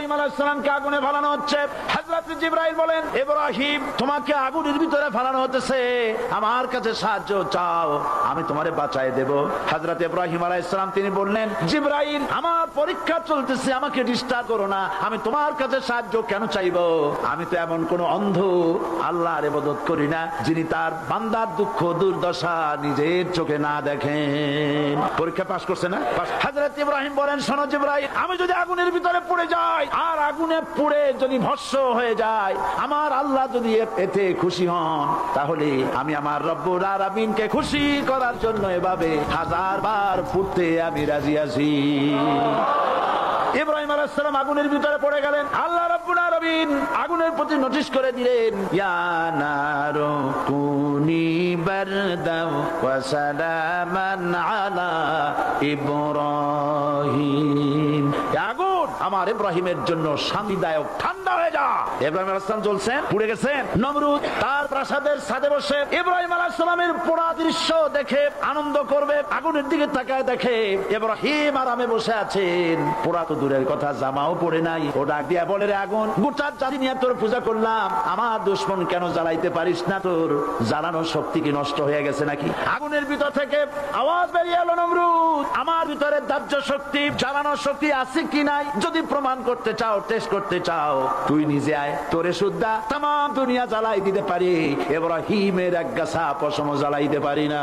ইব্রাহিম আলাইহিস সালামকে আগুনে ফেলানো হচ্ছে। হযরত জিবরাইল বলেন, ইব্রাহিম তোমাকে আগুনের ভিতরে ফেলানো হতেছে, আমার কাছে সাহায্য চাও, আমি তোমারে বাঁচায় দেব। হযরত ইব্রাহিম আলাইহিস সালাম তিনি বললেন, জিবরাইল আমার পরীক্ষা চলতেছে, আমাকে ডিস্টার্ব করো না, আমি তোমার কাছে সাহায্য কেন চাইবো? আমি তো এমন কোন অন্ধ আল্লাহর ইবাদত করি না যিনি তার বান্দার দুঃখ দুর্দশা নিজের চোখে না দেখেন। পরীক্ষা পাস করছে না? হযরত ইব্রাহিম বলেন, শোনো জিবরাইল, আমি যদি আগুনের ভিতরে পড়ে যাই আর আগুনে পুড়ে যদি ভস্ম হয়ে যায়, আমার আল্লাহ যদি এতে খুশি হন, তাহলে আমি আমার রব্বুল আলামিনকে খুশি করার জন্য এভাবে 1000 বার ফুটতে আমি রাজি আছি। ইব্রাহিম আলাইহিস সালাম আগুনের ভিতরে পড়ে গেলেন। আল্লাহ রাব্বুল আলামিন আগুনের প্রতি নোটিশ করে দিলেন, ইয়া নারু কুনি বারদাও ওয়া সালামান আলা ইব্রাহিম। আগুন আমার ইব্রাহিমের জন্য শান্তিদায়ক, ঠান্ডা হয়ে যা। ইব্রাহিম আলাইহিস সালাম জ্বলছেন, পুড়ে গেছেন। নমরুদ তার প্রাসাদের ছাদে বসে ইব্রাহিম আলাইহিস সালামের পোড়া দৃশ্য দেখে আনন্দ করবে, আগুনের দিকে তাকায় দেখে ইব্রাহিম আরামে বসে আছেন। পোড়া তো দূরের কথা, জামাও পড়ে নাই। ও ডাক দিয়া বলে, রে আগুন, গোটা জাতি নিয়ে তোর পূজা করলাম, আমার দুশমন কেন জ্বালাইতে পারিস না? তোর জ্বালানোর শক্তি কি নষ্ট হয়ে গেছে নাকি? আগুনের ভিতর থেকে আওয়াজ বেরিয়ে এলো, নমরুদ, আমার ভিতরে দাহ্য শক্তি, জ্বালানোর শক্তি আছে কি নাই যদি প্রমাণ করতে চাও, টেস্ট করতে চাও, তুই নিজে আয়, তোরে সুদ্ধা তাম দুনিয়া জ্বালাই দিতে পারি, ইব্রাহিমের এক গাছা পশম জ্বালাইতে পারি না।